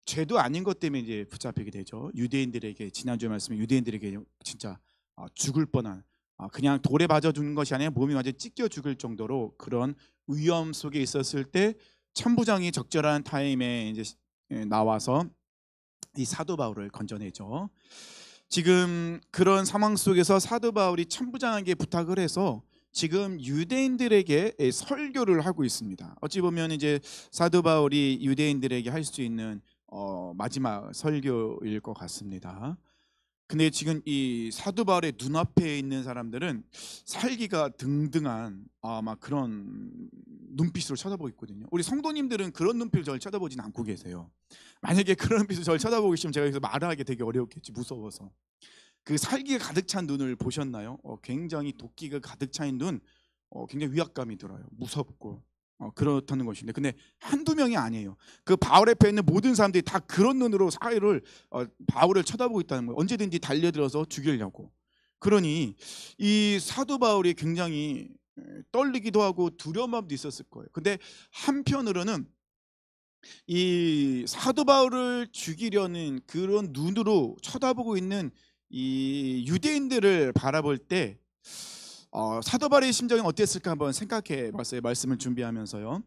죄도 아닌 것 때문에 이제 붙잡히게 되죠. 유대인들에게 지난주에 말씀에 유대인들에게 진짜 죽을 뻔한 그냥 돌에 맞아 죽는 것이 아니라 몸이 완전 찢겨 죽을 정도로 그런 위험 속에 있었을 때 천부장이 적절한 타임에 이제 나와서 이 사도 바울을 건져내죠. 지금 그런 상황 속에서 사도 바울이 천부장에게 부탁을 해서 지금 유대인들에게 설교를 하고 있습니다. 어찌 보면 이제 사도 바울이 유대인들에게 할 수 있는 마지막 설교일 것 같습니다. 근데 지금 이 사도 바울의 눈앞에 있는 사람들은 살기가 등등한 막 그런 눈빛으로 쳐다보고 있거든요. 우리 성도님들은 그런 눈빛을 저를 쳐다보진 않고 계세요. 만약에 그런 눈빛을 저를 쳐다보고 계시면 제가 여기서 말하기 되게 어려웠겠지, 무서워서. 그 살기가 가득 찬 눈을 보셨나요? 굉장히 도끼가 가득 차인 눈, 굉장히 위압감이 들어요. 무섭고 그렇다는 것인데, 근데 한두 명이 아니에요. 그 바울 옆에 있는 모든 사람들이 다 그런 눈으로 사회를 바울을 쳐다보고 있다는 거예요. 언제든지 달려들어서 죽이려고. 그러니 이 사도 바울이 굉장히 떨리기도 하고 두려운 마음도 있었을 거예요. 근데 한편으로는 이 사도 바울을 죽이려는 그런 눈으로 쳐다보고 있는 이 유대인들을 바라볼 때 사도 바울의 심정이 어땠을까 한번 생각해 봤어요. 말씀을 준비하면서요.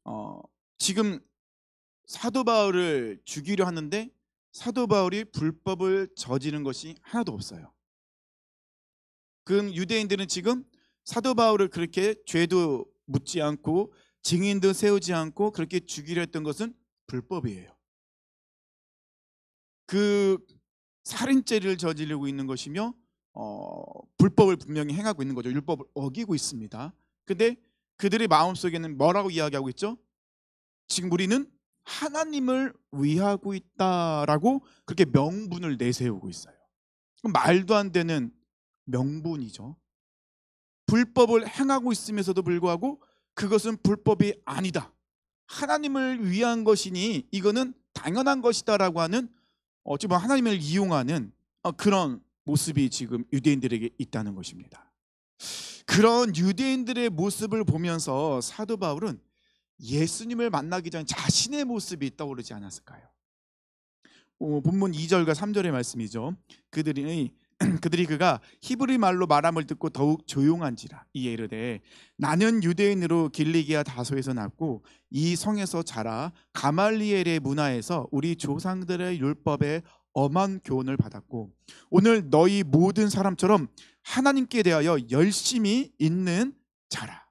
어, 지금 사도 바울을 죽이려 하는데 사도 바울이 불법을 저지른 것이 하나도 없어요. 그럼 유대인들은 지금 사도 바울을 그렇게 죄도 묻지 않고 증인도 세우지 않고 그렇게 죽이려 했던 것은 불법이에요. 그 살인죄를 저지르고 있는 것이며 불법을 분명히 행하고 있는 거죠. 율법을 어기고 있습니다. 근데 그들의 마음속에는 뭐라고 이야기하고 있죠? 지금 우리는 하나님을 위하고 있다라고 그렇게 명분을 내세우고 있어요. 그럼 말도 안 되는 명분이죠. 불법을 행하고 있으면서도 불구하고 그것은 불법이 아니다, 하나님을 위한 것이니 이거는 당연한 것이다라고 하는 어찌 보면 하나님을 이용하는 그런 모습이 지금 유대인들에게 있다는 것입니다. 그런 유대인들의 모습을 보면서 사도 바울은 예수님을 만나기 전 자신의 모습이 떠오르지 않았을까요? 본문 2절과 3절의 말씀이죠. 그들이 그들이 그가 히브리 말로 말함을 듣고 더욱 조용한지라 이에 이르되 나는 유대인으로 길리기아 다소에서 났고 이 성에서 자라 가말리엘의 문화에서 우리 조상들의 율법에 엄한 교훈을 받았고 오늘 너희 모든 사람처럼 하나님께 대하여 열심히 있는 자라.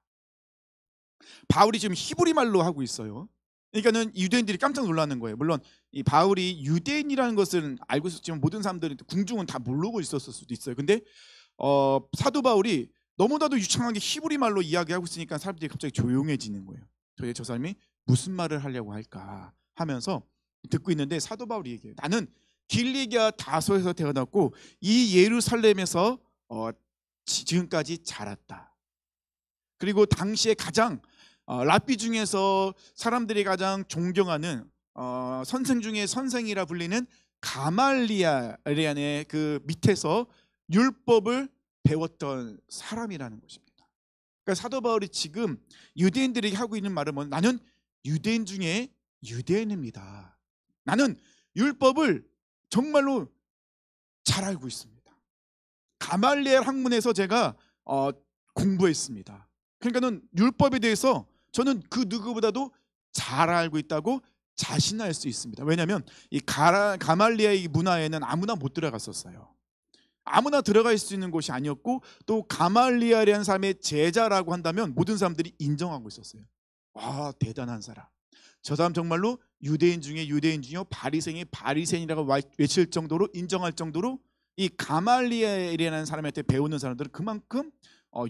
바울이 지금 히브리 말로 하고 있어요. 그러니까는 유대인들이 깜짝 놀라는 거예요. 물론 이 바울이 유대인이라는 것은 알고 있었지만 모든 사람들은 궁중은 다 모르고 있었을 수도 있어요. 근데 사도 바울이 너무나도 유창하게 히브리 말로 이야기하고 있으니까 사람들이 갑자기 조용해지는 거예요. 도대체 저 사람이 무슨 말을 하려고 할까 하면서 듣고 있는데 사도 바울이 얘기해요. 나는 길리기아 다소에서 태어났고 이 예루살렘에서 지금까지 자랐다. 그리고 당시에 가장 랍비 중에서 사람들이 가장 존경하는 선생 중에 선생이라 불리는 가말리엘의 그 밑에서 율법을 배웠던 사람이라는 것입니다. 그러니까 사도 바울이 지금 유대인들에게 하고 있는 말은 뭐냐면 나는 유대인 중에 유대인입니다. 나는 율법을 정말로 잘 알고 있습니다. 가말리엘 학문에서 제가 공부했습니다. 그러니까는 율법에 대해서 저는 그 누구보다도 잘 알고 있다고 자신할 수 있습니다. 왜냐하면 이 가말리엘 문화에는 아무나 못 들어갔었어요. 아무나 들어갈 수 있는 곳이 아니었고 또 가말리엘이라는 사람의 제자라고 한다면 모든 사람들이 인정하고 있었어요. 아, 대단한 사람. 저 사람 정말로 유대인 중에 유대인 중이요 바리새인의 바리새인이라고 외칠 정도로 인정할 정도로 이 가말리엘이라는 사람한테 배우는 사람들은 그만큼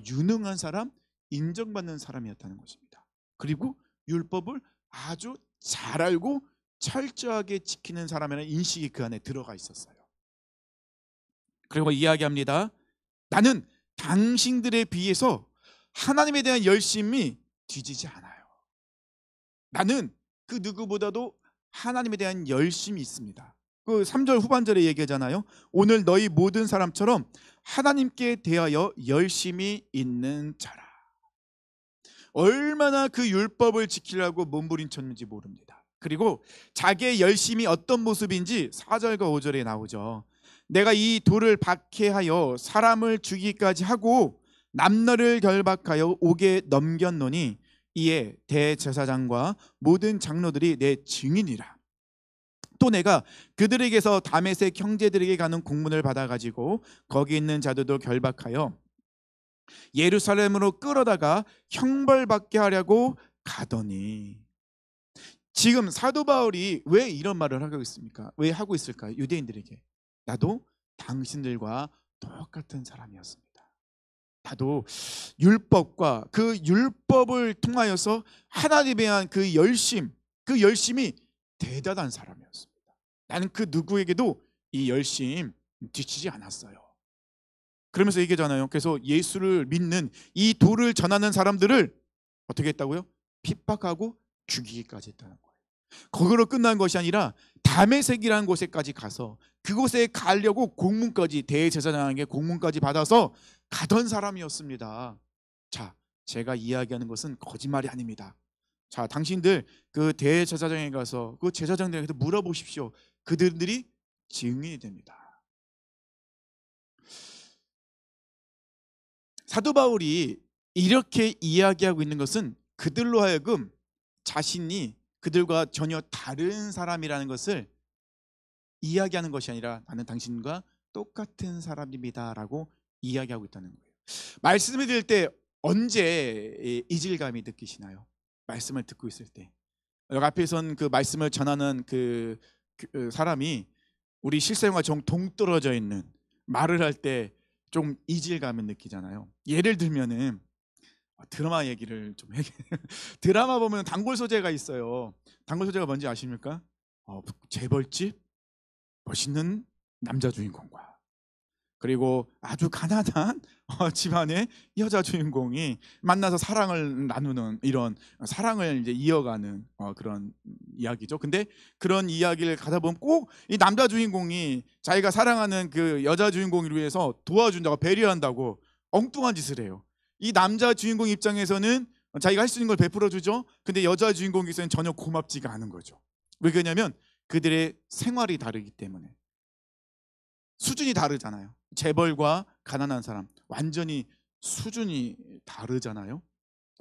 유능한 사람, 인정받는 사람이었다는 것입니다. 그리고 율법을 아주 잘 알고 철저하게 지키는 사람이라는 인식이 그 안에 들어가 있었어요. 그리고 이야기합니다. 나는 당신들에 비해서 하나님에 대한 열심이 뒤지지 않아요. 나는 그 누구보다도 하나님에 대한 열심이 있습니다. 그 3절 후반절에 얘기하잖아요. 오늘 너희 모든 사람처럼 하나님께 대하여 열심이 있는 자라. 얼마나 그 율법을 지키려고 몸부림쳤는지 모릅니다. 그리고 자기의 열심이 어떤 모습인지 4절과 5절에 나오죠. 내가 이 돌을 박해하여 사람을 죽이기까지 하고 남녀를 결박하여 옥에 넘겼노니 이에 대제사장과 모든 장로들이 내 증인이라. 또 내가 그들에게서 다메섹 형제들에게 가는 공문을 받아가지고 거기 있는 자들도 결박하여 예루살렘으로 끌어다가 형벌받게 하려고 가더니. 지금 사도 바울이 왜 이런 말을 하고 있습니까? 왜 하고 있을까요? 유대인들에게 나도 당신들과 똑같은 사람이었습니다. 나도 율법과 그 율법을 통하여서 하나님에 대한 그 열심이 대단한 사람이었습니다. 나는 그 누구에게도 이 열심 뒤치지 않았어요. 그러면서 얘기하잖아요. 그래서 예수를 믿는 이 도를 전하는 사람들을 어떻게 했다고요? 핍박하고 죽이기까지 했다는 거예요. 거기로 끝난 것이 아니라 다메섹이라는 곳에까지 가서 그곳에 가려고 공문까지, 대제사장에게 공문까지 받아서 가던 사람이었습니다. 자, 제가 이야기하는 것은 거짓말이 아닙니다. 자, 당신들 그 대제사장에 가서 그 제사장들에게 물어보십시오. 그들이 증인이 됩니다. 사도 바울이 이렇게 이야기하고 있는 것은 그들로 하여금 자신이 그들과 전혀 다른 사람이라는 것을 이야기하는 것이 아니라 나는 당신과 똑같은 사람입니다라고 이야기하고 있다는 거예요. 말씀을 들을 때 언제 이질감이 느끼시나요? 말씀을 듣고 있을 때. 여기 앞에선 그 말씀을 전하는 그 사람이 우리 실생활과 좀 동떨어져 있는, 말을 할 때 좀 이질감을 느끼잖아요. 예를 들면은 드라마 얘기를 좀 해. 드라마 보면 단골 소재가 있어요. 단골 소재가 뭔지 아십니까? 재벌집 멋있는 남자 주인공과 그리고 아주 가난한 집안의 여자 주인공이 만나서 사랑을 나누는, 이런 사랑을 이제 이어가는 그런 이야기죠. 근데 그런 이야기를 가다 보면 꼭 이 남자 주인공이 자기가 사랑하는 그 여자 주인공을 위해서 도와준다고, 배려한다고 엉뚱한 짓을 해요. 이 남자 주인공 입장에서는 자기가 할 수 있는 걸 베풀어 주죠. 근데 여자 주인공에서는 전혀 고맙지가 않은 거죠. 왜 그러냐면 그들의 생활이 다르기 때문에. 수준이 다르잖아요. 재벌과 가난한 사람 완전히 수준이 다르잖아요.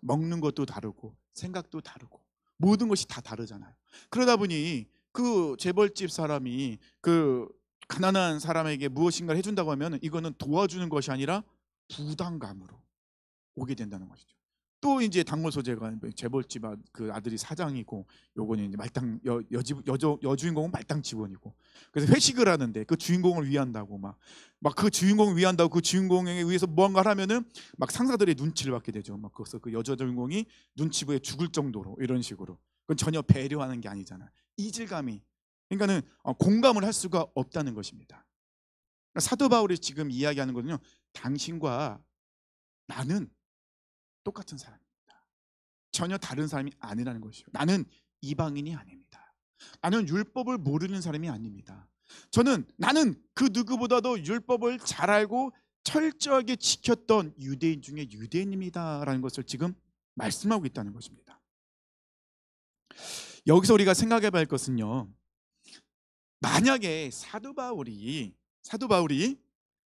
먹는 것도 다르고 생각도 다르고 모든 것이 다 다르잖아요. 그러다 보니 그 재벌집 사람이 그 가난한 사람에게 무엇인가를 해준다고 하면 이거는 도와주는 것이 아니라 부담감으로 오게 된다는 것이죠. 또 이제 단골 소재가 재벌집 그 아들이 사장이고, 요거는 이제 말당 여주인공은 말당 직원이고, 그래서 회식을 하는데 그 주인공을 위한다고 막 그 주인공을 위한다고 그 주인공에 의해서 무언가를 하면은 막 상사들의 눈치를 받게 되죠. 막 그래서 그 여자 주인공이 눈치 보여 죽을 정도로, 이런 식으로. 그건 전혀 배려하는 게 아니잖아요. 이질감이, 그러니까는 공감을 할 수가 없다는 것입니다. 그러니까 사도 바울이 지금 이야기하는 거는요, 당신과 나는 똑같은 사람입니다. 전혀 다른 사람이 아니라는 것이요. 나는 이방인이 아닙니다. 나는 율법을 모르는 사람이 아닙니다. 나는 그 누구보다도 율법을 잘 알고 철저하게 지켰던 유대인 중에 유대인입니다라는 것을 지금 말씀하고 있다는 것입니다. 여기서 우리가 생각해 봐야 할 것은요, 만약에 사도 바울이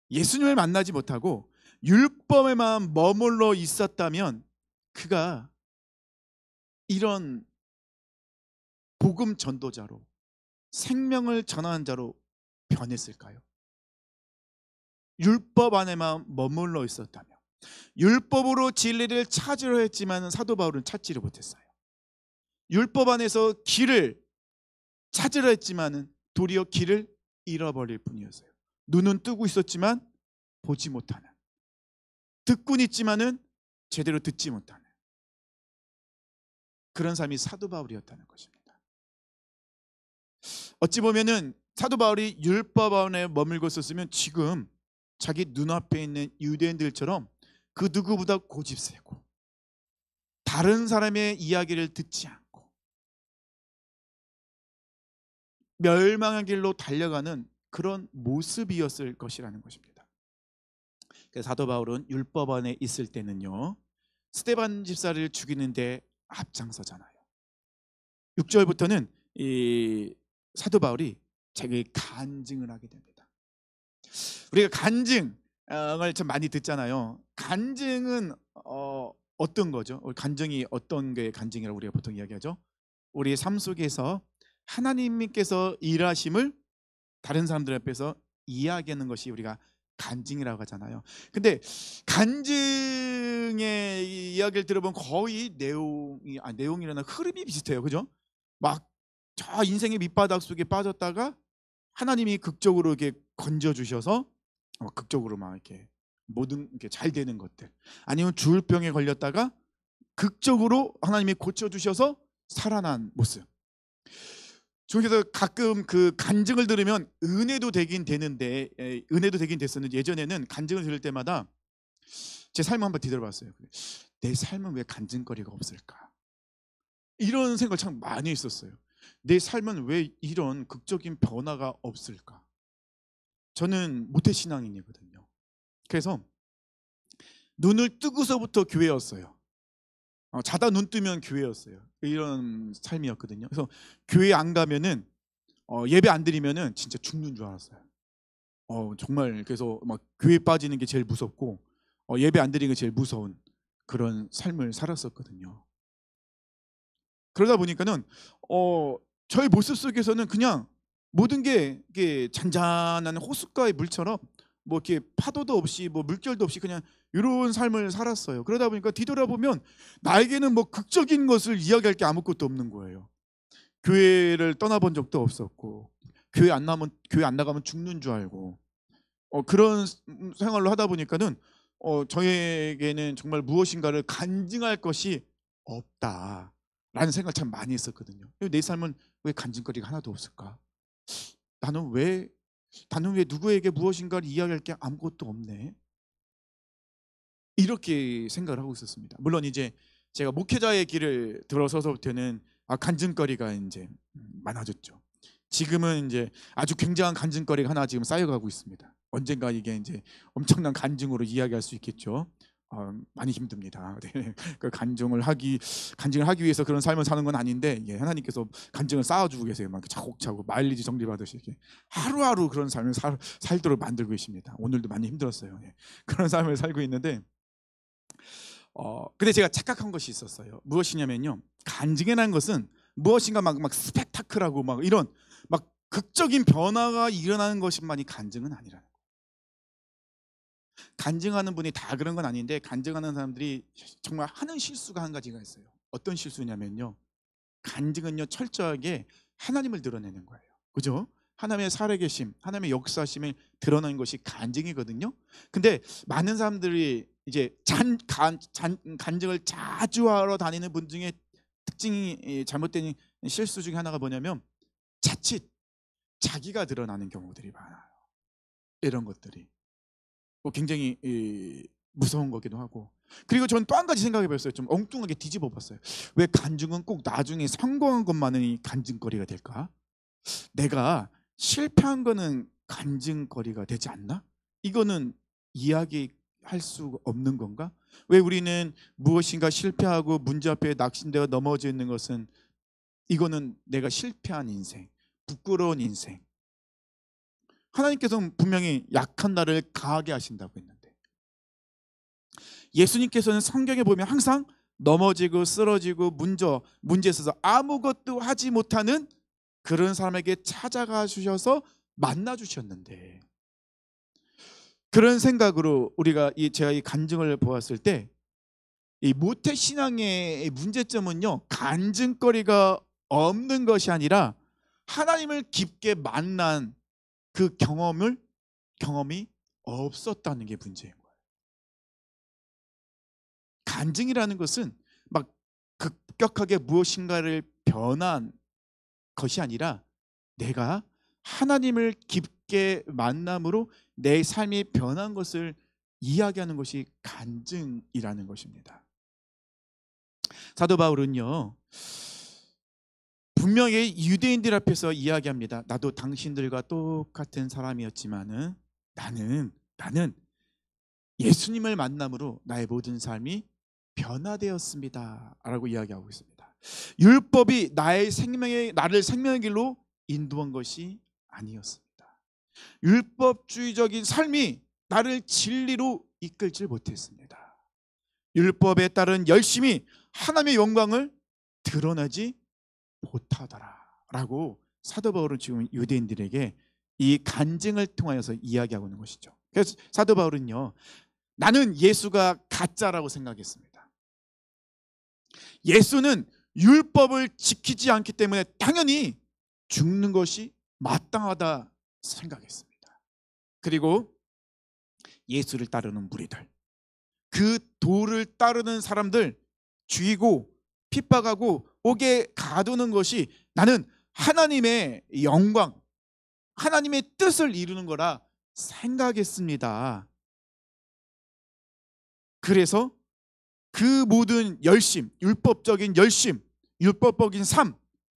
예수님을 만나지 못하고 율법에만 머물러 있었다면 그가 이런 복음 전도자로, 생명을 전하는 자로 변했을까요? 율법 안에만 머물러 있었다면, 율법으로 진리를 찾으려 했지만 사도 바울은 찾지를 못했어요. 율법 안에서 길을 찾으려 했지만 도리어 길을 잃어버릴 뿐이었어요. 눈은 뜨고 있었지만 보지 못하는, 듣고는 있지만은 제대로 듣지 못하는 그런 삶이 사도 바울이었다는 것입니다. 어찌 보면은 사도 바울이 율법 안에 머물고 있었으면 지금 자기 눈앞에 있는 유대인들처럼 그 누구보다 고집세고 다른 사람의 이야기를 듣지 않고 멸망의 길로 달려가는 그런 모습이었을 것이라는 것입니다. 그래서 사도 바울은 율법 안에 있을 때는요, 스데반 집사를 죽이는데 앞장서잖아요. 6절부터는 이 사도 바울이 자기 간증을 하게 됩니다. 우리가 간증을 참 많이 듣잖아요. 간증은 어떤 거죠? 간증이 어떤 게 간증이라고 우리가 보통 이야기하죠? 우리의 삶 속에서 하나님께서 일하심을 다른 사람들 앞에서 이야기하는 것이 우리가 간증이라고 하잖아요. 근데 간증의 이야기를 들어보면 거의 내용이라나 흐름이 비슷해요. 그죠? 막 저 인생의 밑바닥 속에 빠졌다가 하나님이 극적으로 이렇게 건져 주셔서 극적으로 막 이렇게 모든 게 잘 되는 것들, 아니면 주울병에 걸렸다가 극적으로 하나님이 고쳐 주셔서 살아난 모습. 저기서 가끔 그 간증을 들으면 은혜도 되긴 되는데, 은혜도 되긴 됐었는데, 예전에는 간증을 들을 때마다 제 삶을 한번 뒤돌아봤어요. 내 삶은 왜 간증거리가 없을까? 이런 생각을 참 많이 했었어요. 내 삶은 왜 이런 극적인 변화가 없을까? 저는 모태신앙인이거든요. 그래서 눈을 뜨고서부터 교회였어요. 자다 눈 뜨면 교회였어요. 이런 삶이었거든요. 그래서 교회 안 가면은 예배 안 드리면은 진짜 죽는 줄 알았어요. 정말 그래서 막 교회 빠지는 게 제일 무섭고 예배 안 드리는 게 제일 무서운 그런 삶을 살았었거든요. 그러다 보니까는 저의 모습 속에서는 그냥 모든 게 이게 잔잔한 호숫가의 물처럼 뭐 이렇게 파도도 없이 뭐 물결도 없이 그냥 이런 삶을 살았어요. 그러다 보니까 뒤돌아보면 나에게는 뭐 극적인 것을 이야기할 게 아무것도 없는 거예요. 교회를 떠나본 적도 없었고, 교회 안 나가면 죽는 줄 알고, 그런 생활로 하다 보니까는 저에게는 정말 무엇인가를 간증할 것이 없다라는 생각을 참 많이 했었거든요. 내 삶은 왜 간증거리가 하나도 없을까? 나는 왜 누구에게 무엇인가를 이야기할 게 아무것도 없네. 이렇게 생각을 하고 있었습니다. 물론 이제 제가 목회자의 길을 들어서서부터는 간증거리가 이제 많아졌죠. 지금은 이제 아주 굉장한 간증거리가 하나 지금 쌓여가고 있습니다. 언젠가 이게 이제 엄청난 간증으로 이야기할 수 있겠죠. 많이 힘듭니다. 네. 그 간증을 하기 위해서 그런 삶을 사는 건 아닌데, 하나님께서 간증을 쌓아주고 계세요. 막 차곡차곡 마일리지 정리받으시 이렇게 하루하루 그런 삶을 살도록 만들고 계십니다. 오늘도 많이 힘들었어요. 그런 삶을 살고 있는데, 근데 제가 착각한 것이 있었어요. 무엇이냐면요, 간증이라는 것은 무엇인가 막 스펙타클하고 막 이런 막 극적인 변화가 일어나는 것만이 간증은 아니라는 거예요. 간증하는 분이 다 그런 건 아닌데, 간증하는 사람들이 정말 하는 실수가 한 가지가 있어요. 어떤 실수냐면요, 간증은요 철저하게 하나님을 드러내는 거예요. 그죠? 하나님의 살아계심, 하나님의 역사심을 드러내는 것이 간증이거든요. 근데 많은 사람들이 이제 간증을 자주 하러 다니는 분 중에 특징이, 잘못된 실수 중에 하나가 뭐냐면 자칫 자기가 드러나는 경우들이 많아요. 이런 것들이 굉장히 무서운 거기도 하고. 그리고 전 또 한 가지 생각해 봤어요. 좀 엉뚱하게 뒤집어 봤어요. 왜 간증은 꼭 나중에 성공한 것만이 간증거리가 될까? 내가 실패한 거는 간증거리가 되지 않나? 이거는 이야기할 수 없는 건가? 왜 우리는 무엇인가 실패하고 문제 앞에 낙심되어 넘어져 있는 것은, 이거는 내가 실패한 인생, 부끄러운 인생. 하나님께서는 분명히 약한 나를 강하게 하신다고 했는데, 예수님께서는 성경에 보면 항상 넘어지고 쓰러지고 문제 있어서 아무것도 하지 못하는 그런 사람에게 찾아가 주셔서 만나 주셨는데, 그런 생각으로 제가 이 간증을 보았을 때, 이 모태 신앙의 문제점은요, 간증거리가 없는 것이 아니라 하나님을 깊게 만난 그 경험이 없었다는 게 문제인 거예요. 간증이라는 것은 막 급격하게 무엇인가를 변한 것이 아니라 내가 하나님을 깊게 만남으로 내 삶이 변한 것을 이야기하는 것이 간증이라는 것입니다. 사도 바울은요, 분명히 유대인들 앞에서 이야기합니다. 나도 당신들과 똑같은 사람이었지만은 나는 예수님을 만남으로 나의 모든 삶이 변화되었습니다 라고 이야기하고 있습니다. 율법이 나를 생명의 길로 인도한 것이 아니었습니다. 율법주의적인 삶이 나를 진리로 이끌지 못했습니다. 율법에 따른 열심이 하나님의 영광을 드러나지 못하더라라고 사도 바울은 지금 유대인들에게 이 간증을 통하여서 이야기하고 있는 것이죠. 그래서 사도 바울은요, 나는 예수가 가짜라고 생각했습니다. 예수는 율법을 지키지 않기 때문에 당연히 죽는 것이 마땅하다 생각했습니다. 그리고 예수를 따르는 무리들, 그 도를 따르는 사람들 죽이고 핍박하고 옥에 가두는 것이 나는 하나님의 영광, 하나님의 뜻을 이루는 거라 생각했습니다. 그래서 그 모든 열심, 율법적인 열심, 율법적인 삶,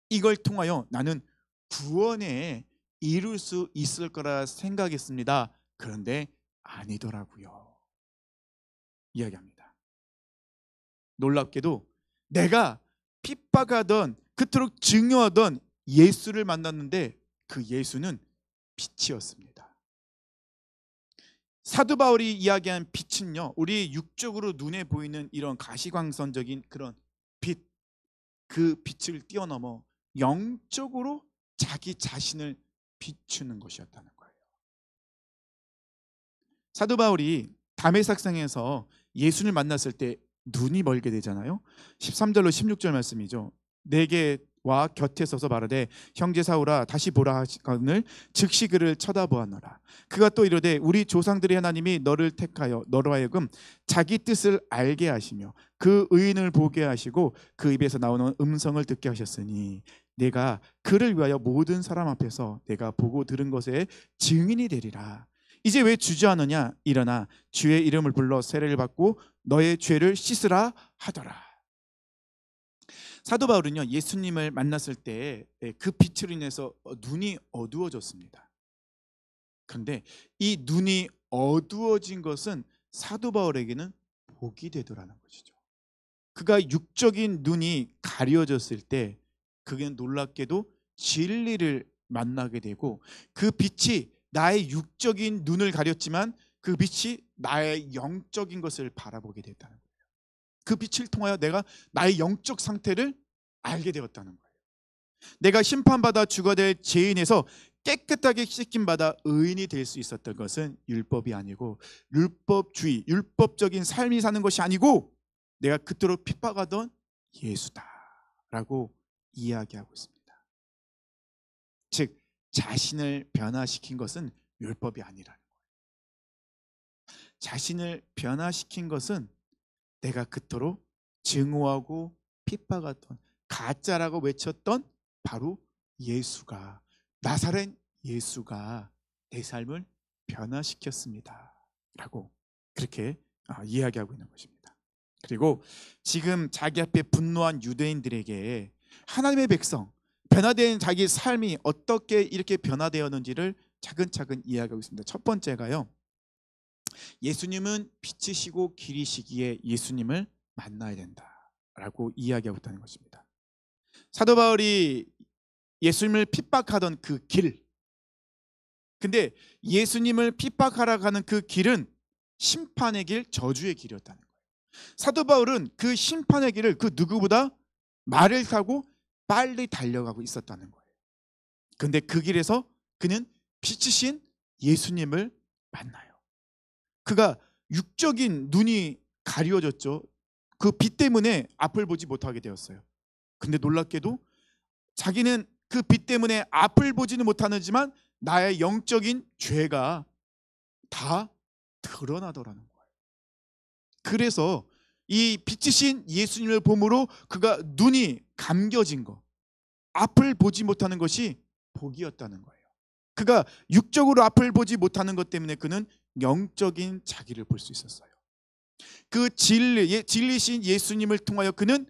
이걸 통하여 나는 구원에 이룰 수 있을 거라 생각했습니다. 그런데 아니더라고요. 이야기합니다. 놀랍게도 내가 핍박하던, 그토록 증오하던 예수를 만났는데 그 예수는 빛이었습니다. 사도 바울이 이야기한 빛은요, 우리 육적으로 눈에 보이는 이런 가시광선적인 그런 빛, 그 빛을 뛰어넘어 영적으로 자기 자신을 비추는 것이었다는 거예요. 사도 바울이 다메섹성에서 예수를 만났을 때 눈이 멀게 되잖아요. 13절로 16절 말씀이죠. 내게 와 곁에 서서 말하되 형제 사울아 다시 보라 하거늘 즉시 그를 쳐다보았노라. 그가 또 이르되 우리 조상들의 하나님이 너를 택하여 너로 하여금 자기 뜻을 알게 하시며 그 의인을 보게 하시고 그 입에서 나오는 음성을 듣게 하셨으니 내가 그를 위하여 모든 사람 앞에서 내가 보고 들은 것에 증인이 되리라. 이제 왜 주저하느냐? 일어나 주의 이름을 불러 세례를 받고 너의 죄를 씻으라 하더라. 사도 바울은요, 예수님을 만났을 때 그 빛으로 인해서 눈이 어두워졌습니다. 그런데 이 눈이 어두워진 것은 사도 바울에게는 복이 되더라는 것이죠. 그가 육적인 눈이 가려졌을 때 그게 놀랍게도 진리를 만나게 되고 그 빛이 나의 육적인 눈을 가렸지만 그 빛이 나의 영적인 것을 바라보게 됐다는 거예요. 그 빛을 통하여 내가 나의 영적 상태를 알게 되었다는 거예요. 내가 심판받아 죽어야 될 죄인에서 깨끗하게 씻김받아 의인이 될 수 있었던 것은 율법이 아니고 율법주의, 율법적인 삶이 사는 것이 아니고 내가 그토록 핍박하던 예수다라고 이야기하고 있습니다. 즉 자신을 변화시킨 것은 율법이 아니라는 거예요. 자신을 변화시킨 것은 내가 그토록 증오하고 핍박하던 가짜라고 외쳤던 바로 예수가, 나사렛 예수가 내 삶을 변화시켰습니다 라고 그렇게 이야기하고 있는 것입니다. 그리고 지금 자기 앞에 분노한 유대인들에게 하나님의 백성, 변화된 자기 삶이 어떻게 이렇게 변화되었는지를 차근차근 이야기하고 있습니다. 첫 번째가요, 예수님은 빛이시고 길이시기에 예수님을 만나야 된다라고 이야기하고 있다는 것입니다. 사도 바울이 예수님을 핍박하던 그 길, 근데 예수님을 핍박하러 가는 그 길은 심판의 길, 저주의 길이었다는 거예요. 사도 바울은 그 심판의 길을 그 누구보다 말을 타고 빨리 달려가고 있었다는 거예요. 근데 그 길에서 그는 빛이신 예수님을 만나요. 그가 육적인 눈이 가려졌죠. 그 빛 때문에 앞을 보지 못하게 되었어요. 근데 놀랍게도 자기는 그 빛 때문에 앞을 보지는 못하지만 나의 영적인 죄가 다 드러나더라는 거예요. 그래서 이 빛이신 예수님을 봄으로 그가 눈이 감겨진 것, 앞을 보지 못하는 것이 복이었다는 거예요. 그가 육적으로 앞을 보지 못하는 것 때문에 그는 영적인 자기를 볼 수 있었어요. 그 진리신 예수님을 통하여 그는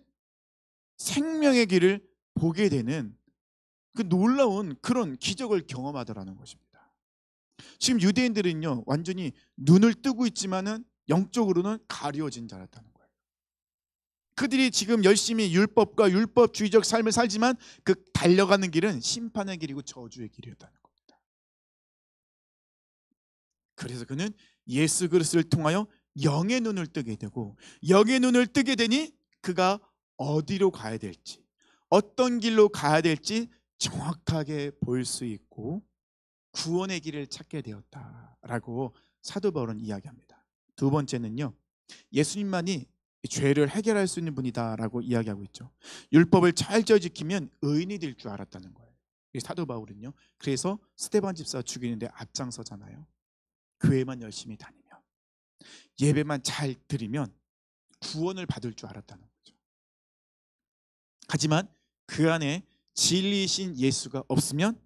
생명의 길을 보게 되는 그 놀라운 그런 기적을 경험하더라는 것입니다. 지금 유대인들은요, 완전히 눈을 뜨고 있지만은 영적으로는 가려진 자였다는 거예요. 그들이 지금 열심히 율법과 율법주의적 삶을 살지만 그 달려가는 길은 심판의 길이고 저주의 길이었다는 겁니다. 그래서 그는 예수 그리스도를 통하여 영의 눈을 뜨게 되고, 영의 눈을 뜨게 되니 그가 어디로 가야 될지, 어떤 길로 가야 될지 정확하게 볼 수 있고 구원의 길을 찾게 되었다라고 사도 바울은 이야기합니다. 두 번째는요, 예수님만이 죄를 해결할 수 있는 분이다라고 이야기하고 있죠. 율법을 잘 지키면 의인이 될 줄 알았다는 거예요. 이 사도 바울은요, 그래서 스데반 집사 죽이는데 앞장서잖아요. 교회만 열심히 다니면, 예배만 잘 드리면 구원을 받을 줄 알았다는 거죠. 하지만 그 안에 진리이신 예수가 없으면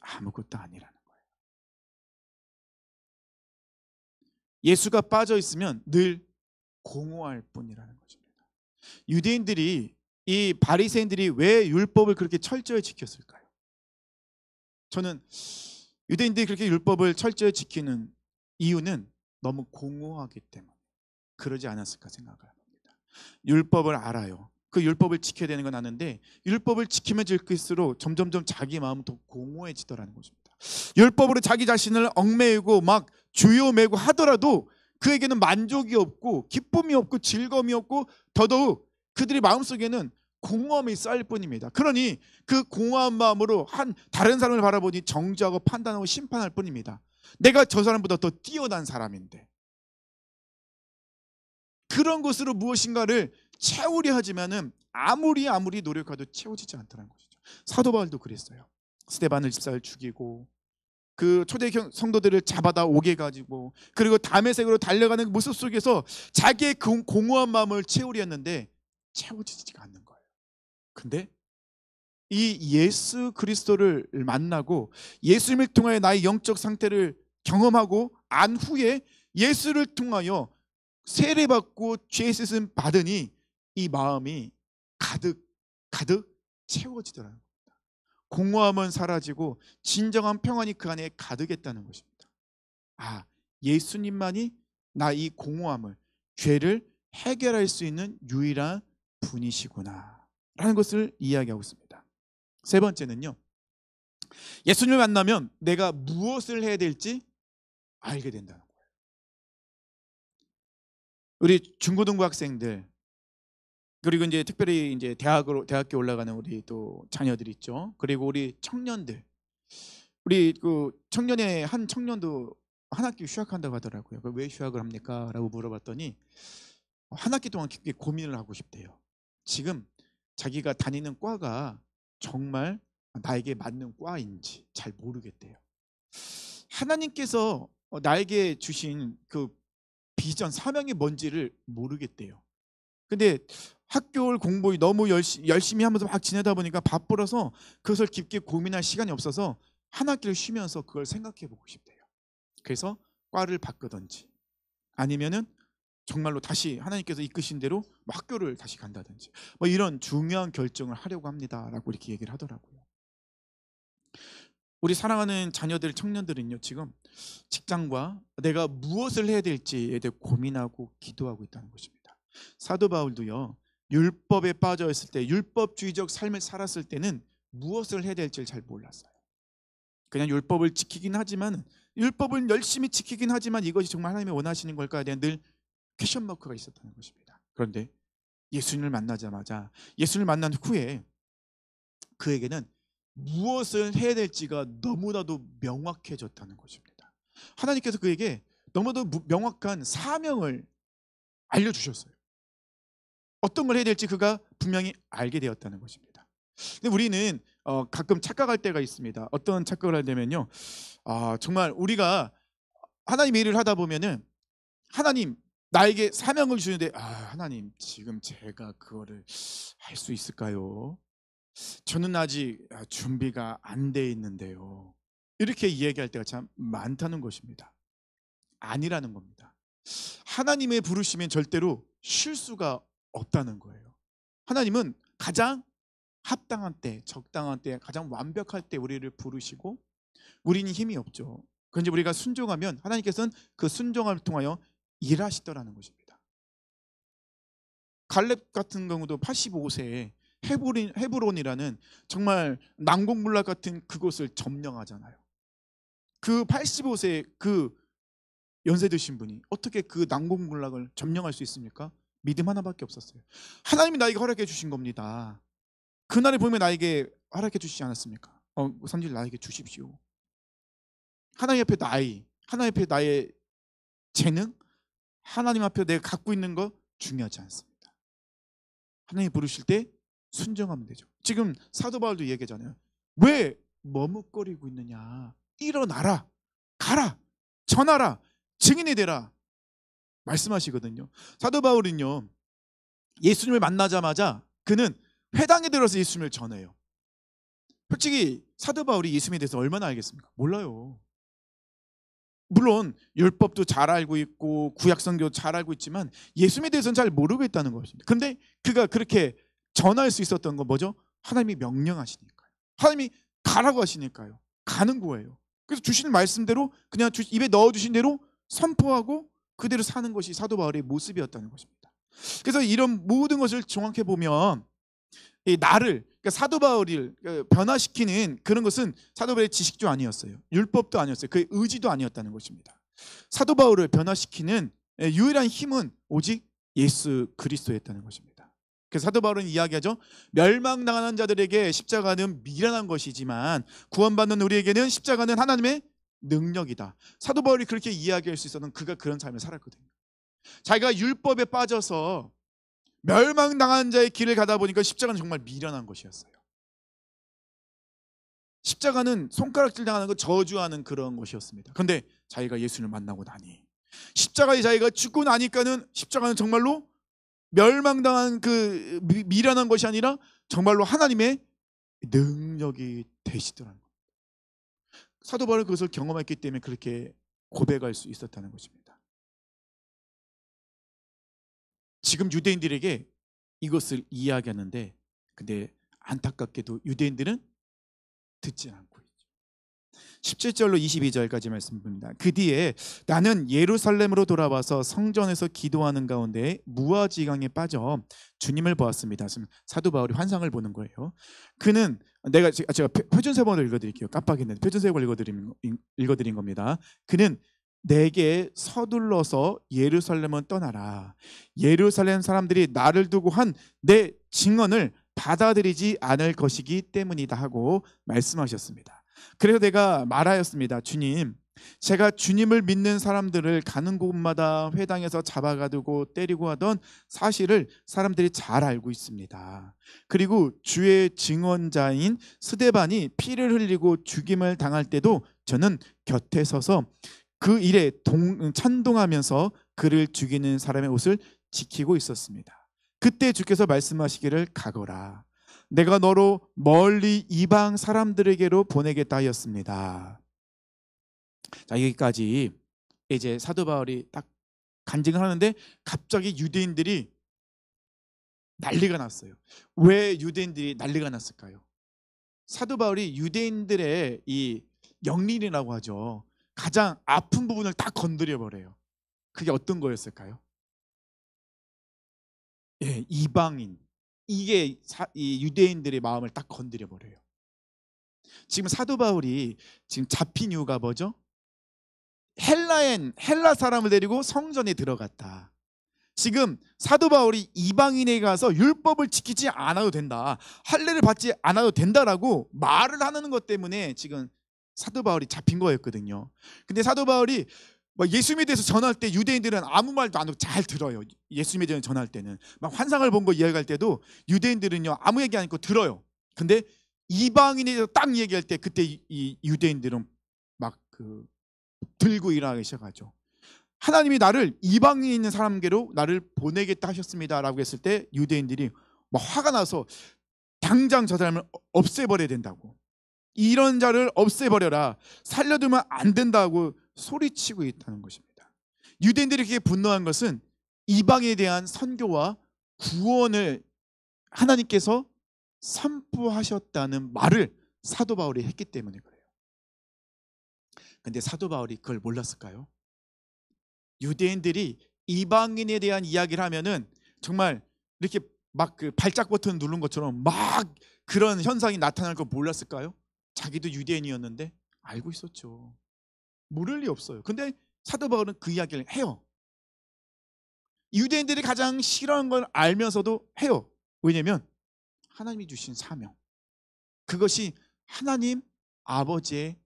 아무것도 아니라는 거예요. 예수가 빠져 있으면 늘 공허할 뿐이라는 것입니다. 유대인들이, 이 바리새인들이 왜 율법을 그렇게 철저히 지켰을까요? 저는 유대인들이 그렇게 율법을 철저히 지키는 이유는 너무 공허하기 때문에 그러지 않았을까 생각을 합니다. 율법을 알아요. 그 율법을 지켜야 되는 건 아는데 율법을 지키면 지킬수록 점점점 자기 마음은 더 공허해지더라는 것입니다. 율법으로 자기 자신을 얽매이고 막 주요매고 하더라도 그에게는 만족이 없고 기쁨이 없고 즐거움이 없고 더더욱 그들의 마음속에는 공허함이 쌓일 뿐입니다. 그러니 그 공허한 마음으로 한 다른 사람을 바라보니 정죄하고 판단하고 심판할 뿐입니다. 내가 저 사람보다 더 뛰어난 사람인데, 그런 것으로 무엇인가를 채우려 하지만은 아무리 노력해도 채워지지 않더라는 것이죠. 사도 바울도 그랬어요. 스데반을 집사를 죽이고 그 초대 성도들을 잡아다 오게 가지고, 그리고 다메섹으로 달려가는 모습 속에서 자기의 공허한 마음을 채우려 했는데 채워지지가 않는 거예요. 근데 이 예수 그리스도를 만나고 예수님을 통하여 나의 영적 상태를 경험하고 안 후에 예수를 통하여 세례받고 죄 씻음 받으니 이 마음이 가득 채워지더라는 겁니다. 공허함은 사라지고 진정한 평안이 그 안에 가득했다는 것입니다. 아, 예수님만이 나 이 공허함을, 죄를 해결할 수 있는 유일한 분이시구나 라는 것을 이야기하고 있습니다. 세 번째는요, 예수님을 만나면 내가 무엇을 해야 될지 알게 된다는 거예요. 우리 중고등부 학생들, 그리고 이제 특별히 이제 대학교 올라가는 우리 또 자녀들 있죠. 그리고 우리 청년들, 우리 그 청년의 한 청년도 한 학기 휴학한다고 하더라고요. 왜 휴학을 합니까? 라고 물어봤더니 한 학기 동안 깊게 고민을 하고 싶대요. 지금 자기가 다니는 과가 정말 나에게 맞는 과인지 잘 모르겠대요. 하나님께서 나에게 주신 그 비전, 사명이 뭔지를 모르겠대요. 근데 학교 공부 너무 열심히 하면서 막 지내다 보니까 바쁘라서 그것을 깊게 고민할 시간이 없어서 한 학기를 쉬면서 그걸 생각해 보고 싶대요. 그래서 과를 바꾸든지 아니면은 정말로 다시 하나님께서 이끄신 대로 학교를 다시 간다든지 뭐 이런 중요한 결정을 하려고 합니다라고 이렇게 얘기를 하더라고요. 우리 사랑하는 자녀들, 청년들은요, 지금 직장과 내가 무엇을 해야 될지에 대해 고민하고 기도하고 있다는 것입니다. 사도 바울도요, 율법에 빠져 있을 때, 율법주의적 삶을 살았을 때는 무엇을 해야 될지를 잘 몰랐어요. 그냥 율법을 지키긴 하지만, 율법을 열심히 지키긴 하지만 이것이 정말 하나님이 원하시는 걸까에 대한 늘 퀘션 마크가 있었다는 것입니다. 그런데 예수님을 만나자마자, 예수님을 만난 후에 그에게는 무엇을 해야 될지가 너무나도 명확해졌다는 것입니다. 하나님께서 그에게 너무나도 명확한 사명을 알려주셨어요. 어떤 걸 해야 될지 그가 분명히 알게 되었다는 것입니다. 근데 우리는 가끔 착각할 때가 있습니다. 어떤 착각을 하냐면요, 정말 우리가 하나님의 일을 하다 보면은 하나님 나에게 사명을 주는데, 하나님 지금 제가 그거를 할 수 있을까요? 저는 아직 준비가 안 돼 있는데요. 이렇게 이야기할 때가 참 많다는 것입니다. 아니라는 겁니다. 하나님의 부르심엔 절대로 쉴 수가 없다는 거예요. 하나님은 가장 합당한 때, 적당한 때, 가장 완벽할 때 우리를 부르시고, 우리는 힘이 없죠. 그런데 우리가 순종하면 하나님께서는 그 순종을 통하여 일하시더라는 것입니다. 갈렙 같은 경우도 85세에 헤브론이라는 정말 난공불락 같은 그곳을 점령하잖아요. 그 85세 그 연세 드신 분이 어떻게 그 난공불락을 점령할 수 있습니까? 믿음 하나밖에 없었어요. 하나님이 나에게 허락해 주신 겁니다. 그날에 보면 나에게 허락해 주시지 않았습니까? 선질 나에게 주십시오. 하나님 앞에 하나님 앞에 나의 재능, 하나님 앞에 내가 갖고 있는 거 중요하지 않습니다. 하나님 부르실 때 순종하면 되죠. 지금 사도 바울도 얘기하잖아요. 왜 머뭇거리고 있느냐? 일어나라, 가라, 전하라, 증인이 되라 말씀하시거든요. 사도 바울은요, 예수님을 만나자마자 그는 회당에 들어서 예수님을 전해요. 솔직히 사도 바울이 예수님에 대해서 얼마나 알겠습니까? 몰라요. 물론 율법도 잘 알고 있고 구약성경도 잘 알고 있지만 예수님에 대해서는 잘 모르고 있다는 것입니다. 근데 그가 그렇게 전할 수 있었던 건 뭐죠? 하나님이 명령하시니까요. 하나님이 가라고 하시니까요. 가는 거예요. 그래서 주시는 말씀대로 그냥 입에 넣어주신 대로 선포하고 그대로 사는 것이 사도 바울의 모습이었다는 것입니다. 그래서 이런 모든 것을 종합해 보면 이 나를, 그러니까 사도 바울을 변화시키는 그런 것은 사도 바울의 지식도 아니었어요. 율법도 아니었어요. 그의 의지도 아니었다는 것입니다. 사도 바울을 변화시키는 유일한 힘은 오직 예수 그리스도였다는 것입니다. 그래서 사도 바울은 이야기하죠. 멸망당하는 자들에게 십자가는 미련한 것이지만 구원받는 우리에게는 십자가는 하나님의 능력이다. 사도 바울이 그렇게 이야기할 수 있었던 그가 그런 삶을 살았거든요. 자기가 율법에 빠져서 멸망당한 자의 길을 가다 보니까 십자가는 정말 미련한 것이었어요. 십자가는 손가락질 당하는 거 저주하는 그런 것이었습니다. 그런데 자기가 예수를 만나고 나니 십자가에 자기가 죽고 나니까는 십자가는 정말로 멸망당한 그 미련한 것이 아니라 정말로 하나님의 능력이 되시더라는 거예요. 사도 바울은 그것을 경험했기 때문에 그렇게 고백할 수 있었다는 것입니다. 지금 유대인들에게 이것을 이야기하는데 근데 안타깝게도 유대인들은 듣지 않고 있죠. 17절로 22절까지 말씀입니다. 그 뒤에 나는 예루살렘으로 돌아와서 성전에서 기도하는 가운데 무아지강에 빠져 주님을 보았습니다. 사도 바울이 환상을 보는 거예요. 그는 제가 표준세번을 읽어드릴게요. 깜빡했는데 표준세번을 읽어드린 겁니다. 그는 내게 서둘러서 예루살렘은 떠나라. 예루살렘 사람들이 나를 두고 한 내 증언을 받아들이지 않을 것이기 때문이다 하고 말씀하셨습니다. 그래서 내가 말하였습니다. 주님, 제가 주님을 믿는 사람들을 가는 곳마다 회당에서 잡아가두고 때리고 하던 사실을 사람들이 잘 알고 있습니다. 그리고 주의 증언자인 스데반이 피를 흘리고 죽임을 당할 때도 저는 곁에 서서 그 일에 찬동하면서 그를 죽이는 사람의 옷을 지키고 있었습니다. 그때 주께서 말씀하시기를 가거라. 내가 너로 멀리 이방 사람들에게로 보내겠다 하였습니다. 자, 여기까지 이제 사도 바울이 딱 간증을 하는데 갑자기 유대인들이 난리가 났어요. 왜 유대인들이 난리가 났을까요? 사도 바울이 유대인들의 이 영린이라고 하죠. 가장 아픈 부분을 딱 건드려 버려요. 그게 어떤 거였을까요? 예, 이방인. 이게 이 유대인들의 마음을 딱 건드려 버려요. 지금 사도 바울이 지금 잡힌 이유가 뭐죠? 헬라 사람을 데리고 성전에 들어갔다. 지금 사도 바울이 이방인에 가서 율법을 지키지 않아도 된다, 할례를 받지 않아도 된다라고 말을 하는 것 때문에 지금 사도 바울이 잡힌 거였거든요. 근데 사도 바울이 예수님에 대해서 전할 때 유대인들은 아무 말도 안 하고 잘 들어요. 예수님에 대해서 전할 때는 막 환상을 본 거 이야기할 때도 유대인들은요 아무 얘기 안 했고 들어요. 근데 이방인에 대해서 딱 얘기할 때 그때 이 유대인들은 막 들고 일어나기 시작하죠. 하나님이 나를 이방인에 있는 사람에게로 나를 보내겠다 하셨습니다라고 했을 때 유대인들이 막 화가 나서 당장 저 사람을 없애버려야 된다고, 이런 자를 없애버려라, 살려두면 안 된다고 소리치고 있다는 것입니다. 유대인들이 그렇게 분노한 것은 이방에 대한 선교와 구원을 하나님께서 선포하셨다는 말을 사도 바울이 했기 때문에 그래요. 근데 사도 바울이 그걸 몰랐을까요? 유대인들이 이방인에 대한 이야기를 하면은 정말 이렇게 막 그 발작 버튼 누른 것처럼 막 그런 현상이 나타날 거 몰랐을까요? 자기도 유대인이었는데 알고 있었죠. 모를 리 없어요. 근데 사도 바울은 그 이야기를 해요. 유대인들이 가장 싫어하는 걸 알면서도 해요. 왜냐면 하나님이 주신 사명, 그것이 하나님 아버지의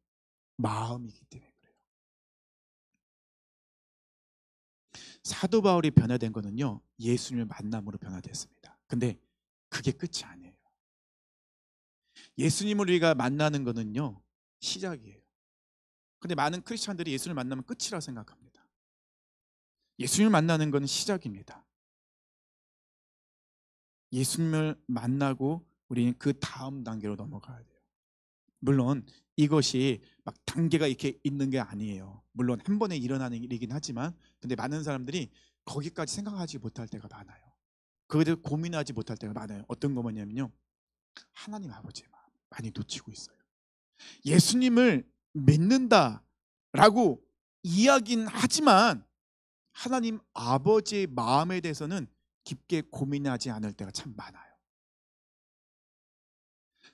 마음이기 때문에 그래요. 사도 바울이 변화된 거는요, 예수님을 만남으로 변화됐습니다. 근데 그게 끝이 아니에요. 예수님을 우리가 만나는 거는요, 시작이에요. 근데 많은 크리스찬들이 예수님을 만나면 끝이라 생각합니다. 예수님을 만나는 건 시작입니다. 예수님을 만나고 우리는 그 다음 단계로 넘어가야 돼요. 물론 이것이 막 단계가 이렇게 있는 게 아니에요. 물론 한 번에 일어나는 일이긴 하지만, 근데 많은 사람들이 거기까지 생각하지 못할 때가 많아요. 그거에 대해 고민하지 못할 때가 많아요. 어떤 거 뭐냐면요, 하나님 아버지의 마음 많이 놓치고 있어요. 예수님을 믿는다라고 이야기는 하지만 하나님 아버지의 마음에 대해서는 깊게 고민하지 않을 때가 참 많아요.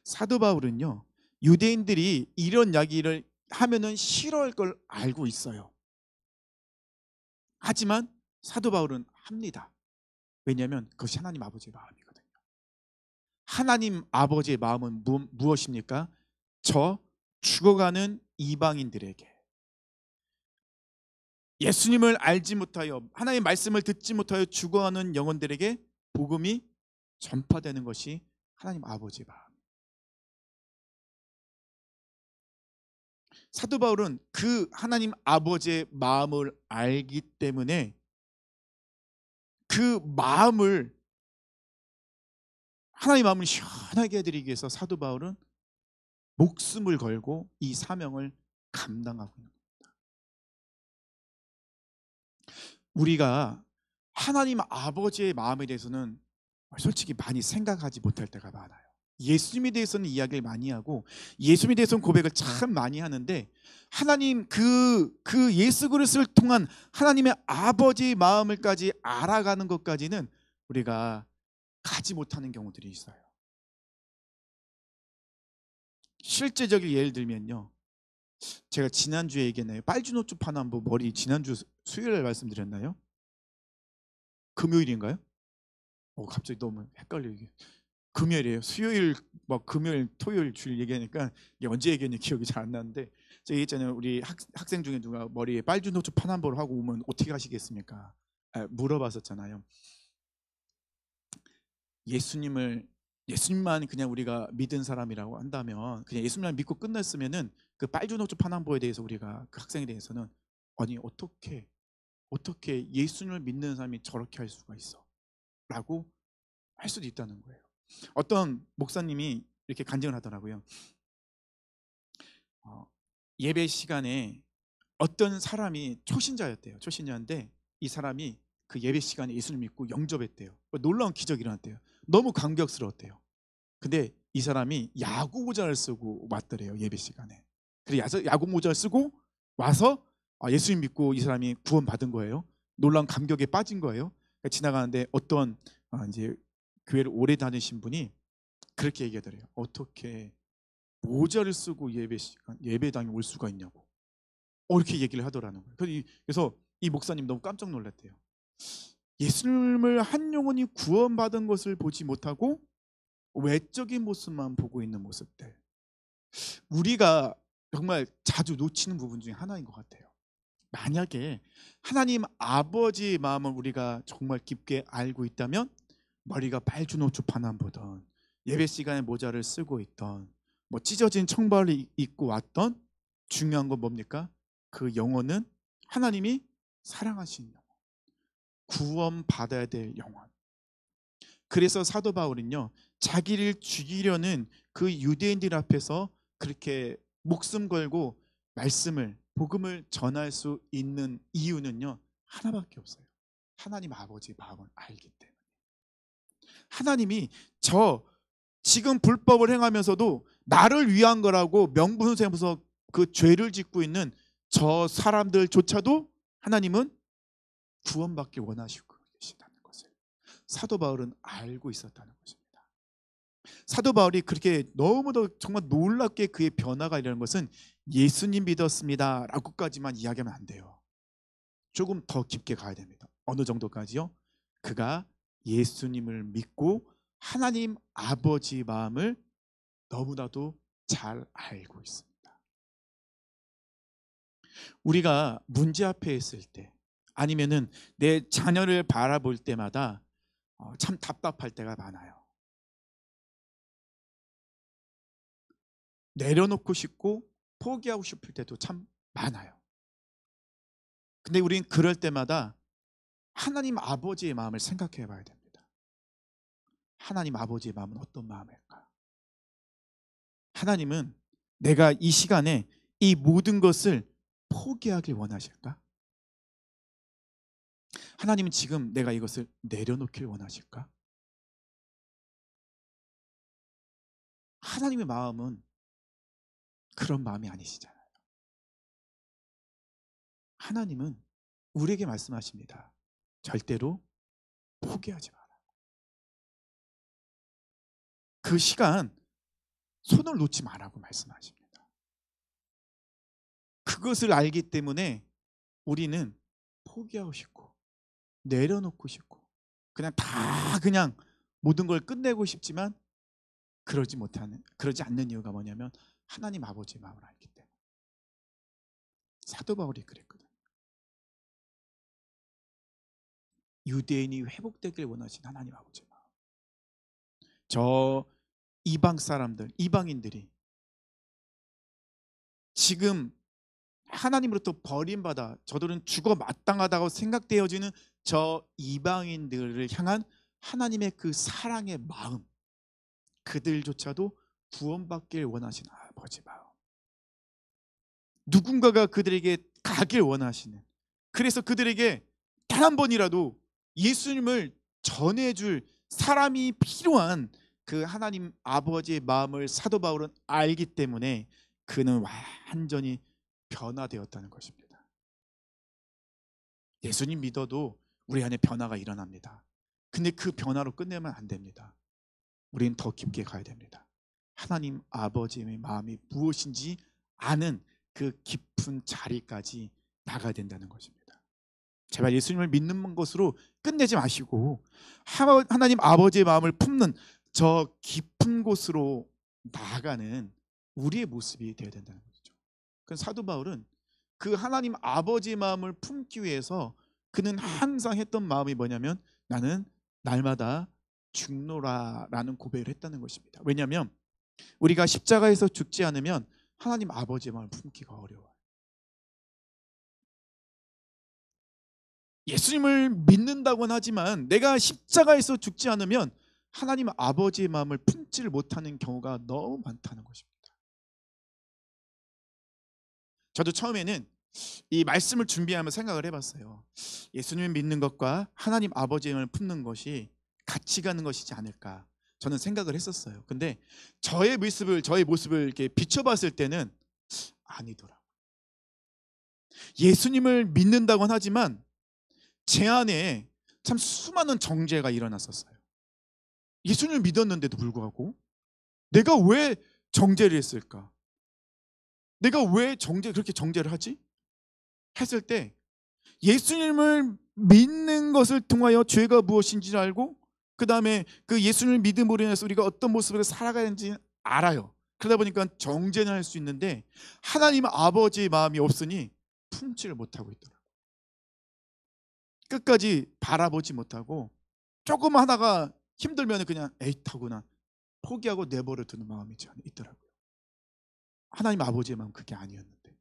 사도 바울은요, 유대인들이 이런 이야기를 하면은 싫어할 걸 알고 있어요. 하지만 사도 바울은 합니다. 왜냐하면 그것이 하나님 아버지의 마음이거든요. 하나님 아버지의 마음은 무엇입니까? 저 죽어가는 이방인들에게, 예수님을 알지 못하여 하나님의 말씀을 듣지 못하여 죽어가는 영혼들에게 복음이 전파되는 것이 하나님 아버지의 마음. 사도 바울은 그 하나님 아버지의 마음을 알기 때문에 그 마음을, 하나님의 마음을 시원하게 해드리기 위해서 사도 바울은 목숨을 걸고 이 사명을 감당하고 있는 겁니다. 우리가 하나님 아버지의 마음에 대해서는 솔직히 많이 생각하지 못할 때가 많아요. 예수님에 대해서는 이야기를 많이 하고 예수님에 대해서는 고백을 참 많이 하는데, 하나님 그 예수 그리스도를 통한 하나님의 아버지의 마음을까지 알아가는 것까지는 우리가 가지 못하는 경우들이 있어요. 실제적인 예를 들면요, 제가 지난주에 얘기했나요? 빨주노초 파남보 머리 지난주 수요일에 말씀드렸나요? 금요일인가요? 갑자기 너무 헷갈려 이게. 금요일이에요. 수요일 막 금요일 토요일 주일 얘기하니까 이게 언제 얘기했는지 기억이 잘 안 나는데, 제가 얘기했잖아요. 우리 학생 중에 누가 머리에 빨주노초 파남보를 하고 오면 어떻게 하시겠습니까? 물어봤었잖아요. 예수님만 그냥 우리가 믿은 사람이라고 한다면, 그냥 예수님만 믿고 끝냈으면은 그 빨주노초 파남보에 대해서 우리가, 그 학생에 대해서는 아니 어떻게 예수님을 믿는 사람이 저렇게 할 수가 있어? 라고 할 수도 있다는 거예요. 어떤 목사님이 이렇게 간증을 하더라고요. 예배 시간에 어떤 사람이 초신자였대요. 초신자인데 이 사람이 그 예배 시간에 예수를 믿고 영접했대요. 놀라운 기적이 일어났대요. 너무 감격스러웠대요. 근데 이 사람이 야구 모자를 쓰고 왔더래요, 예배 시간에. 그래서 야구 모자를 쓰고 와서 예수님 믿고 이 사람이 구원받은 거예요. 놀라운 감격에 빠진 거예요. 그러니까 지나가는데 어떤 이제 교회를 오래 다니신 분이 그렇게 얘기하더래요. 어떻게 모자를 쓰고 예배당에 올 수가 있냐고. 이렇게 얘기를 하더라는 거예요. 그래서 이 목사님 너무 깜짝 놀랐대요. 예수님을 한 영혼이 구원받은 것을 보지 못하고 외적인 모습만 보고 있는 모습들, 우리가 정말 자주 놓치는 부분 중에 하나인 것 같아요. 만약에 하나님 아버지의 마음을 우리가 정말 깊게 알고 있다면, 머리가 빨주노초 파남보던, 예배 시간에 모자를 쓰고 있던, 뭐 찢어진 청바를 입고 왔던, 중요한 건 뭡니까? 그 영혼은 하나님이 사랑하시는 영혼, 구원받아야 될 영혼. 그래서 사도 바울은요, 자기를 죽이려는 그 유대인들 앞에서 그렇게 목숨 걸고 복음을 전할 수 있는 이유는요, 하나밖에 없어요. 하나님 아버지의 마음을 알기 때문에. 하나님이 지금 불법을 행하면서도 나를 위한 거라고 명분을 그 죄를 짓고 있는 저 사람들조차도 하나님은 구원받기 원하시고 계시다는 것을, 사도 바울은 알고 있었다는 것입니다. 사도 바울이 그렇게 너무도 정말 놀랍게 그의 변화가 일어나는 것은 예수님 믿었습니다 라고까지만 이야기하면 안 돼요. 조금 더 깊게 가야 됩니다. 어느 정도까지요? 그가 예수님을 믿고 하나님 아버지 마음을 너무나도 잘 알고 있습니다. 우리가 문제 앞에 있을 때 아니면은 내 자녀를 바라볼 때마다 참 답답할 때가 많아요. 내려놓고 싶고 포기하고 싶을 때도 참 많아요. 근데 우리는 그럴 때마다 하나님 아버지의 마음을 생각해 봐야 됩니다. 하나님 아버지의 마음은 어떤 마음일까? 하나님은 내가 이 시간에 이 모든 것을 포기하길 원하실까? 하나님은 지금 내가 이것을 내려놓길 원하실까? 하나님의 마음은 그런 마음이 아니시잖아요. 하나님은 우리에게 말씀하십니다. 절대로 포기하지 마라. 그 시간 손을 놓지 말라고 말씀하십니다. 그것을 알기 때문에 우리는 포기하고 싶고 내려놓고 싶고 그냥 모든 걸 끝내고 싶지만 그러지 않는 이유가 뭐냐면 하나님 아버지의 마음을 알기 때문에. 사도 바울이 그랬거든요. 유대인이 회복되길 원하신 하나님 아버지의 마음. 저 이방 사람들, 이방인들이 지금 하나님으로부터 버림받아 저들은 죽어 마땅하다고 생각되어지는 저 이방인들을 향한 하나님의 그 사랑의 마음, 그들조차도 구원받길 원하신 아버지 마음, 누군가가 그들에게 가길 원하시는, 그래서 그들에게 단 한 번이라도 예수님을 전해줄 사람이 필요한 그 하나님 아버지의 마음을 사도 바울은 알기 때문에 그는 완전히 변화되었다는 것입니다. 예수님 믿어도 우리 안에 변화가 일어납니다. 근데 그 변화로 끝내면 안 됩니다. 우리는 더 깊게 가야 됩니다. 하나님 아버지의 마음이 무엇인지 아는 그 깊은 자리까지 나가야 된다는 것입니다. 제발 예수님을 믿는 것으로 끝내지 마시고 하나님 아버지의 마음을 품는 저 깊은 곳으로 나아가는 우리의 모습이 되어야 된다는 것이죠. 그래서 사도 바울은 그 하나님 아버지의 마음을 품기 위해서 그는 항상 했던 마음이 뭐냐면 나는 날마다 죽노라라는 고백을 했다는 것입니다. 왜냐하면 우리가 십자가에서 죽지 않으면 하나님 아버지의 마음을 품기가 어려워요. 예수님을 믿는다고는 하지만 내가 십자가에서 죽지 않으면 하나님 아버지의 마음을 품지를 못하는 경우가 너무 많다는 것입니다. 저도 처음에는 이 말씀을 준비하면서 생각을 해봤어요. 예수님을 믿는 것과 하나님 아버지의 마음을 품는 것이 같이 가는 것이지 않을까 저는 생각을 했었어요. 근데 저의 모습을 이렇게 비춰봤을 때는 아니더라고요. 예수님을 믿는다고는 하지만 제 안에 참 수많은 정죄가 일어났었어요. 예수님을 믿었는데도 불구하고 내가 왜 정죄를 했을까? 내가 왜 그렇게 정죄를 하지? 했을 때 예수님을 믿는 것을 통하여 죄가 무엇인지를 알고 그 다음에 그 예수님을 믿음으로 인해서 우리가 어떤 모습으로 살아가야 하는지 알아요. 그러다 보니까 정죄는 할 수 있는데 하나님 아버지의 마음이 없으니 품지를 못하고 있더라고요. 끝까지 바라보지 못하고 조금 하다가 힘들면 그냥 에잇하구나 포기하고 내버려 두는 마음이 있더라고요. 하나님 아버지의 마음 그게 아니었는데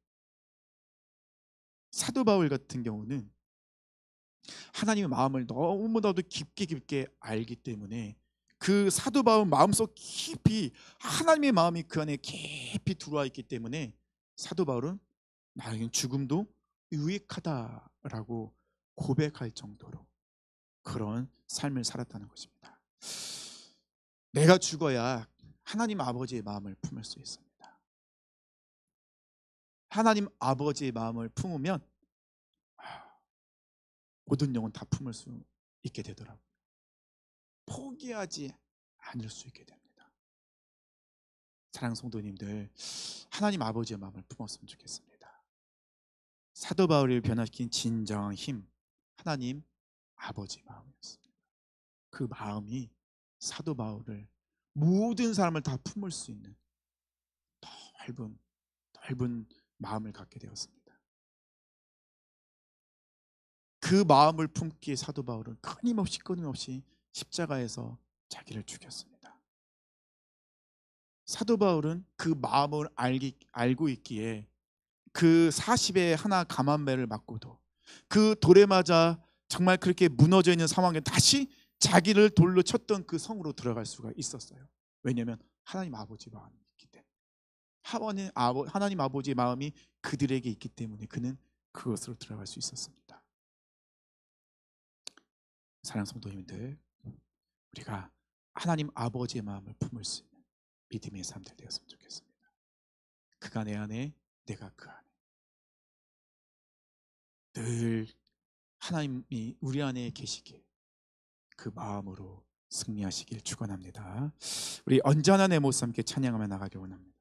사도 바울 같은 경우는 하나님의 마음을 너무나도 깊게 알기 때문에 그 사도 바울 마음속 깊이 하나님의 마음이 그 안에 깊이 들어와 있기 때문에 사도 바울은 나에겐 죽음도 유익하다라고 고백할 정도로 그런 삶을 살았다는 것입니다. 내가 죽어야 하나님 아버지의 마음을 품을 수 있습니다. 하나님 아버지의 마음을 품으면 모든 영혼 다 품을 수 있게 되더라고요. 포기하지 않을 수 있게 됩니다. 사랑하는 성도님들, 하나님 아버지의 마음을 품었으면 좋겠습니다. 사도 바울을 변화시킨 진정한 힘, 하나님 아버지 마음이었습니다. 그 마음이 사도 바울을 모든 사람을 다 품을 수 있는 넓은 넓은 마음을 갖게 되었습니다. 그 마음을 품기에 사도 바울은 끊임없이 십자가에서 자기를 죽였습니다. 사도 바울은 그 마음을 알고 있기에 그 40에 하나 감한매를 맞고도 그 돌에 맞아 정말 그렇게 무너져 있는 상황에 다시 자기를 돌로 쳤던 그 성으로 들어갈 수가 있었어요. 왜냐하면 하나님 아버지 마음이 있기 때문에, 하나님 아버지의 마음이 그들에게 있기 때문에 그는 그것으로 들어갈 수 있었습니다. 사랑하는 성도님들, 우리가 하나님 아버지의 마음을 품을 수 있는 믿음의 삶들 되었으면 좋겠습니다. 그가 내 안에, 내가 그 안에. 늘 하나님이 우리 안에 계시기에 그 마음으로 승리하시길 축원합니다. 우리 언제나 내 모습 함께 찬양하며 나가기 원합니다.